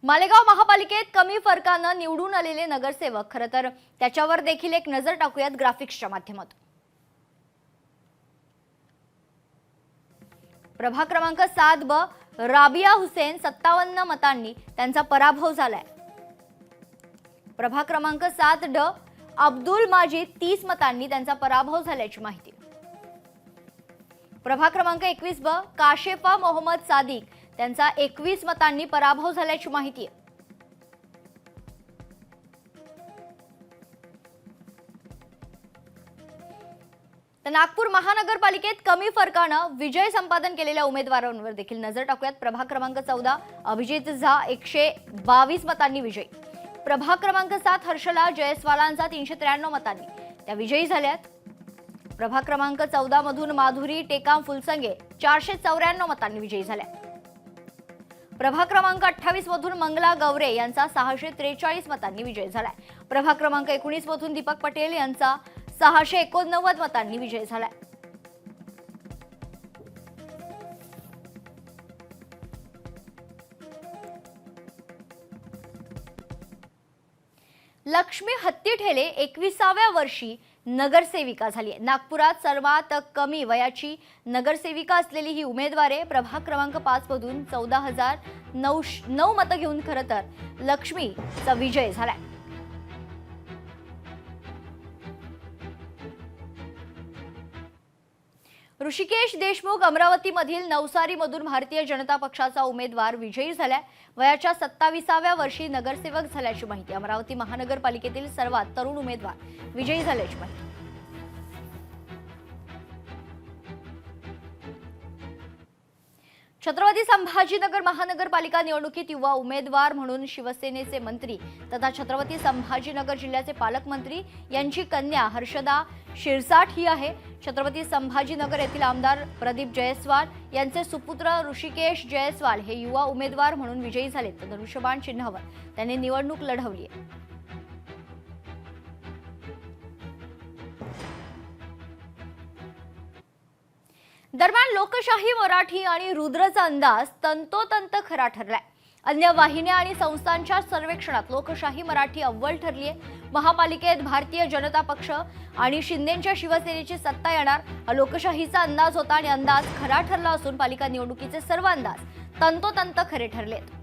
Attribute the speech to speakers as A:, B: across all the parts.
A: मालेगाव महापालिकेत कमी फरकानं निवडून आलेले नगरसेवक, खरं तर त्याच्यावर देखील एक नजर टाकूयात ग्राफिक्सच्या माध्यमातून। प्रभाग क्रमांक 7 ब राबिया हुसेन 57 मतांनी त्यांचा पराभव झालाय। प्रभाग क्रमांक 7 ड अब्दुल माजिद 30 मतांनी त्यांचा पराभव झाल्याची माहिती। प्रभाग क्रमांक 21 ब काशेफा मोहम्मद सादिक त्यांचा 21 मतांनी पराभव झाल्याची माहिती आहे। नागपूर महानगरपालिकेत कमी फरकानं विजय संपादन केलेल्या उमेदवारांवर देखील नजर टाकूयात। प्रभाग क्रमांक 14 अभिजित झा 122 मतांनी विजयी। प्रभाग क्रमांक 7 हर्षला जयस्वालांचा 393 मतांनी त्या विजयी झाल्यात। प्रभाग क्रमांक 14 मधून माधुरी टेकाम फुलसंगे 494 मतांनी विजयी झाल्या। प्रभाग क्रमांक 28 मधून मंगला गवरे यांचा 643 मतांनी विजय झालाय। प्रभाग क्रमांक 19 मधून दीपक पटेल यांचा 689 मतांनी विजय झालाय। लक्ष्मी हत्तीठेले 21व्या वर्षी नगरसेविका झाली आहे। नागपुरात सर्वात कमी वयाची नगरसेविका असलेली ही उमेदवार आहे। प्रभाग क्रमांक 5 मधून 14,009 मतं घेऊन खरं तर लक्ष्मीचा विजय झालाय। ऋषिकेश देशमुख अमरावतीमधील नवसारीमधून भारतीय जनता पक्षाचा उमेदवार विजयी झालाय। वयाच्या 27व्या वर्षी नगरसेवक झाल्याची माहिती। अमरावती महानगरपालिकेतील सर्वात तरुण उमेदवार विजयी झाल्याची माहिती। छत्रपती संभाजीनगर महानगरपालिका निवडणुकीत युवा उमेदवार म्हणून शिवसेनेचे मंत्री तथा छत्रपती संभाजीनगर जिल्ह्याचे पालकमंत्री यांची कन्या हर्षदा शिरसाट ही आहे। छत्रपती संभाजीनगर येथील आमदार प्रदीप जयस्वाल यांचे सुपुत्र ऋषिकेश जयस्वाल हे युवा उमेदवार म्हणून विजयी झाले। तर धनुष्यबाण चिन्हावर त्यांनी निवडणूक लढवली आहे। दरम्यान लोकशाही मराठी आणि रुद्रचा अंदाज तंतोतंत खरा ठरलाय। अन्य वाहिन्या आणि संस्थांच्या सर्वेक्षणात लोकशाही मराठी अव्वल ठरली आहे। महापालिकेत भारतीय जनता पक्ष आणि शिंदेच्या शिवसेनेची सत्ता येणार हा लोकशाहीचा अंदाज होता आणि अंदाज खरा ठरला असून पालिका निवडणुकीचे सर्व अंदाज तंतोतंत खरे ठरलेत।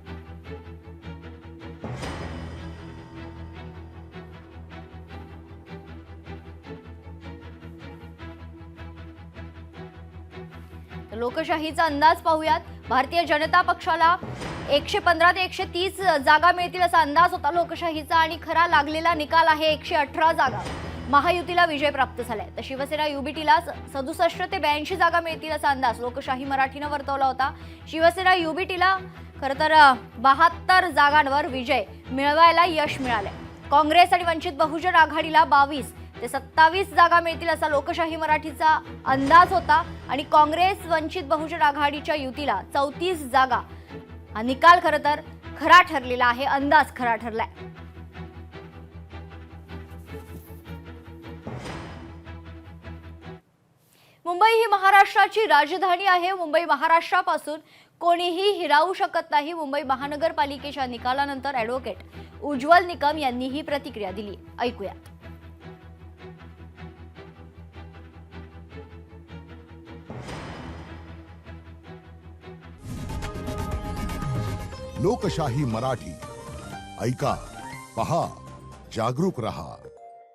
A: लोकशाहीचा अंदाज पाहूयात। भारतीय जनता पक्षाला 115 ते 130 जागा मिळतील असा अंदाज होता लोकशाहीचा आणि खरा लागलेला निकाल आहे 118 जागा। महायुतीला विजय प्राप्त झालाय। तर शिवसेना युबीटीला 67 ते 82 जागा मिळतील असा अंदाज लोकशाही मराठीने वर्तवला होता। शिवसेना युबीटीला खरं तर 72 जागांवर विजय मिळवायला यश मिळाले। काँग्रेस आणि वंचित बहुजन आघाडीला 22 ते 27 जागा मिळतील असा लोकशाही मराठीचा अंदाज होता आणि काँग्रेस वंचित बहुजन आघाडीच्या युतीला 34 जागा हा निकाल खरं तर खरा ठरलेला आहे, अंदाज खरा ठरलाय। मुंबई ही महाराष्ट्राची राजधानी आहे। मुंबई महाराष्ट्रापासून कोणीही हिरावू शकत नाही। मुंबई महानगरपालिकेच्या निकालानंतर ॲडव्होकेट उज्ज्वल निकम यांनी ही प्रतिक्रिया दिली, ऐकूया।
B: लोकशाही मराठी ऐका, पहा, जागरूक रहा।